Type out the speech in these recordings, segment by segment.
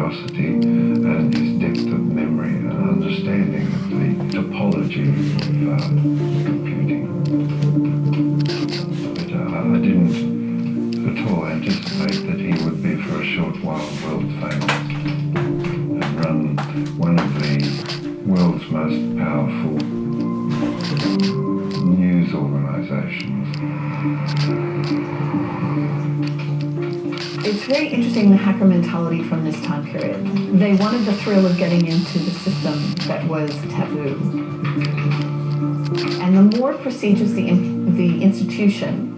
curiosity and his depth of memory and understanding of the topology of computing. But I didn't at all anticipate that he would be for a short while world famous and run one of the world's most powerful news organizations. It's very interesting, the hacker mentality from this time period. They wanted the thrill of getting into the system that was taboo. And the more prestigious the institution,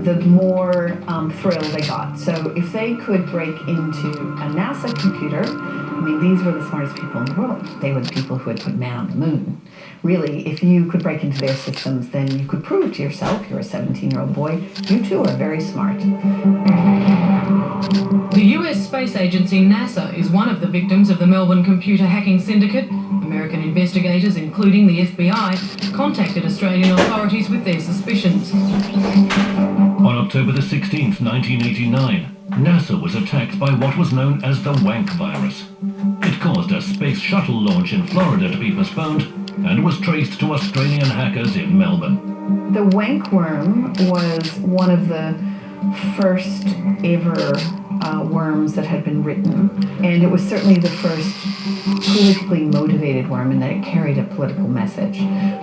the more thrill they got. So if they could break into a NASA computer, I mean, these were the smartest people in the world. They were the people who had put man on the moon. Really, if you could break into their systems, then you could prove to yourself, you're a 17-year-old boy, you too are very smart. The US space agency NASA is one of the victims of the Melbourne computer hacking syndicate. American investigators, including the FBI, contacted Australian authorities with their suspicions. On October the 16th, 1989, NASA was attacked by what was known as the wank virus. It caused a space shuttle launch in Florida to be postponed and was traced to Australian hackers in Melbourne. The wank worm was one of the first ever worms that had been written, and it was certainly the first politically motivated worm in that it carried a political message.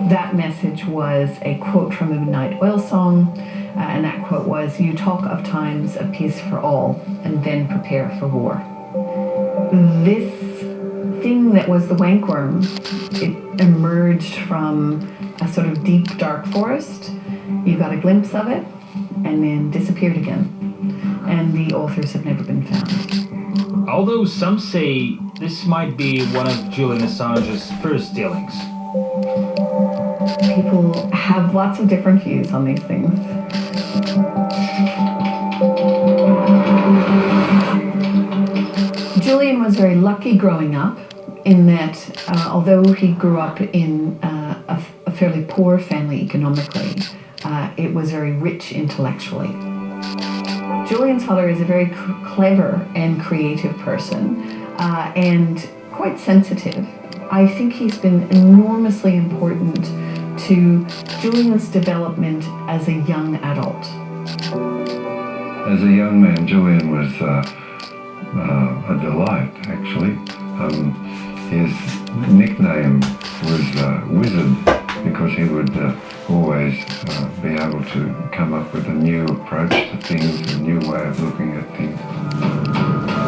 That message was a quote from a Midnight Oil song, and that quote was, "You talk of times of peace for all, and then prepare for war." This thing that was the wank worm, it emerged from a sort of deep, dark forest. You got a glimpse of it, and then disappeared again. And the authors have never been found. Although some say this might be one of Julian Assange's first dealings. People have lots of different views on these things. Julian was very lucky growing up in that although he grew up in a fairly poor family economically, it was very rich intellectually. Julian's father is a very clever and creative person and quite sensitive. I think he's been enormously important to Julian's development as a young adult. As a young man, Julian was a delight, actually. His nickname was Wizard because he would always be able to come up with a new approach to things, a new way of looking at things.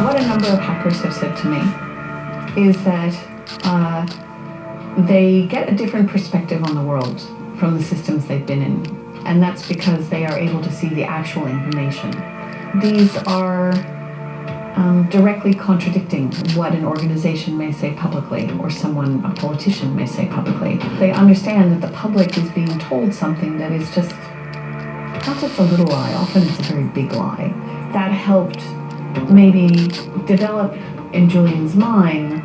What a number of hackers have said to me is that they get a different perspective on the world from the systems they've been in, and that's because they are able to see the actual information. These are directly contradicting what an organization may say publicly or a politician may say publicly. They understand that the public is being told something that is just not just a little lie, often it's a very big lie. That helped maybe develop in Julian's mind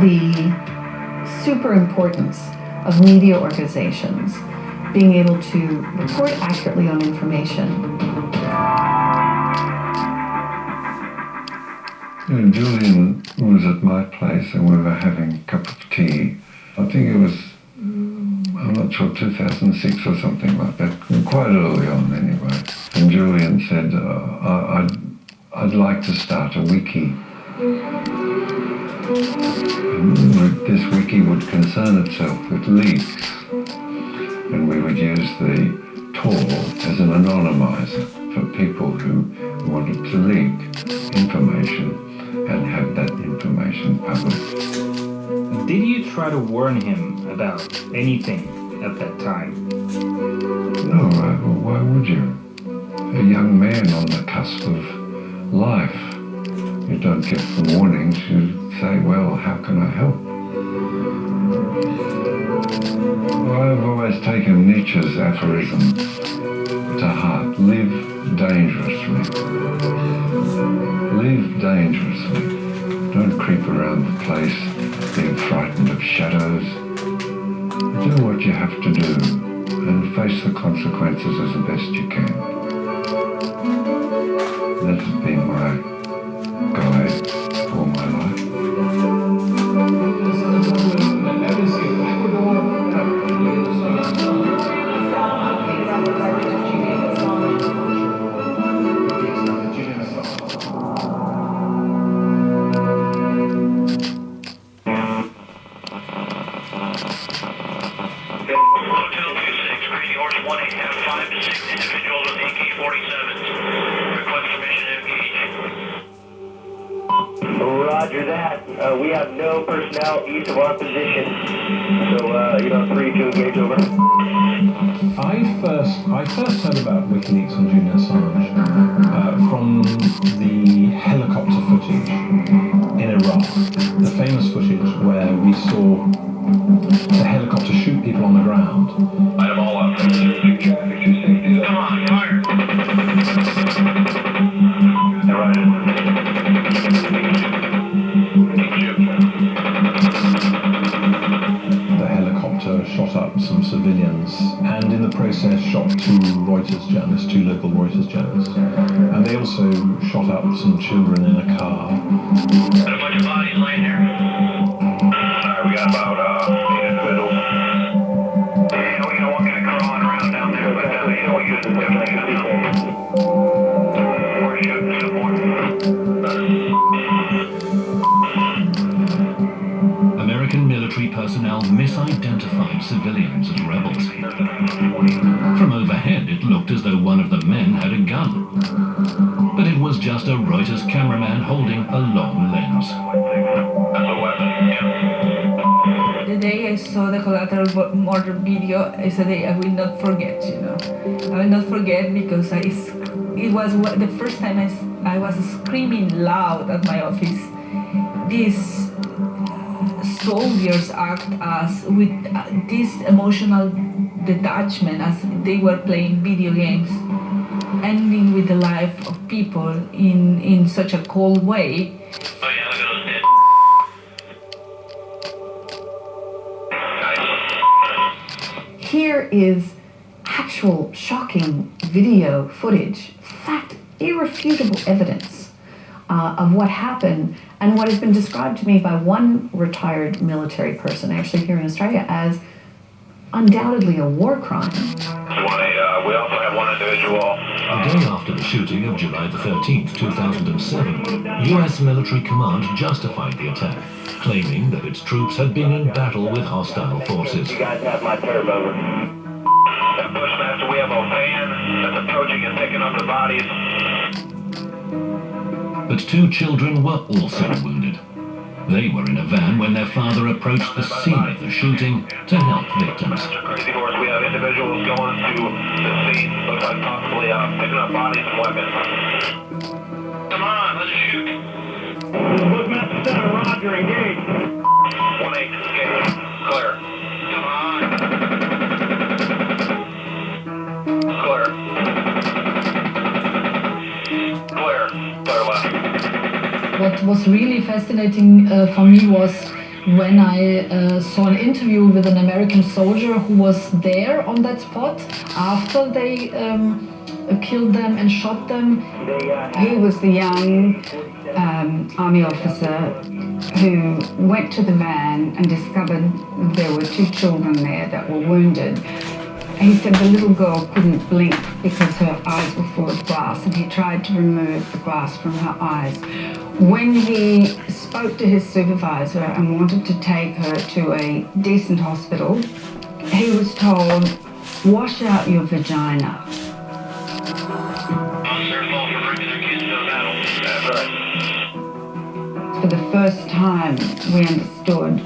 the super importance of media organizations being able to report accurately on information. Julian was at my place and we were having a cup of tea. I think it was, I'm not sure, 2006 or something like that, quite early on anyway. And Julian said, I'd like to start a wiki. And this wiki would concern itself with leaks. And we would use the Tor as an anonymizer for people who wanted to leak information and have that information published. Did you try to warn him about anything at that time? No, why would you? A young man on the cusp of life. You don't get warnings, you say, well, how can I help? Well, I've always taken Nietzsche's aphorism to heart. Live dangerously. Live dangerously. Don't creep around the place being frightened of shadows. Do what you have to do and face the consequences as the best you can. That has been my guide. Roger that. We have no personnel east of our position. So, 3 to engage over. I first heard about WikiLeaks and Julian Assange from the helicopter footage in Iraq. The famous footage where we saw the helicopter shoot people on the ground. Item all up. Traffic 260. Come on, fire. The helicopter shot up some civilians and in the process shot two local Reuters journalists. And they also shot up some children in a car. Got a bunch of bodies laying there. Alright, we got about 8 individuals. We don't want me crawling around down there, but we use it. We're shooting some more. American military personnel misidentified civilians as rebels. From overhead, it looked as though one of the men had a gun. But it was just a Reuters cameraman holding a long lens. That's a weapon, yeah. The day I saw the collateral murder video is a day I will not forget, I will not forget because it was the first time I was screaming loud at my office. These soldiers act as with this emotional detachment as they were playing video games, ending with the life of people in such a cold way. Oh yeah, look at those dead. Here is actual shocking video footage, fact, irrefutable evidence of what happened and what has been described to me by one retired military person actually here in Australia as undoubtedly a war crime. We also have one individual. The day after the shooting of July the 13th, 2007, US military command justified the attack, claiming that its troops had been in battle with hostile forces. You guys have my term over. That Bushmaster, we have a van that's approaching and picking up the bodies. But two children were also wounded. They were in a van when their father approached the scene of the shooting to help victims. Crazy horse, we have individuals going to the scene, looks like possibly picking up bodies and weapons. Come on, let's shoot. Bushmaster Center, Roger, engage. 1-8, engage. Clear. Come on. Clear. Clear. Clear left. What was really fascinating for me was when I saw an interview with an American soldier who was there on that spot after they killed them and shot them. He was the young army officer who went to the van and discovered there were two children there that were wounded. He said the little girl couldn't blink because her eyes were full of glass, and he tried to remove the glass from her eyes. When he spoke to his supervisor and wanted to take her to a decent hospital, he was told, "Wash out your vagina." For the first time, we understood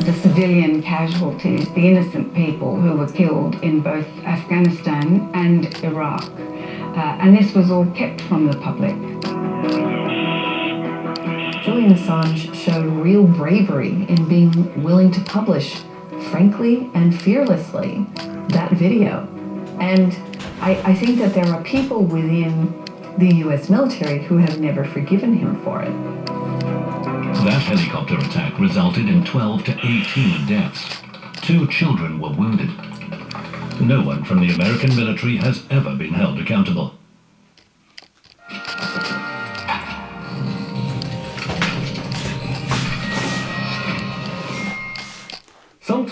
the civilian casualties, the innocent people who were killed in both Afghanistan and Iraq. And this was all kept from the public. Julian Assange showed real bravery in being willing to publish, frankly and fearlessly, that video. And I think that there are people within the US military who have never forgiven him for it. That helicopter attack resulted in 12 to 18 deaths. 2 children were wounded. No one from the American military has ever been held accountable. Sometimes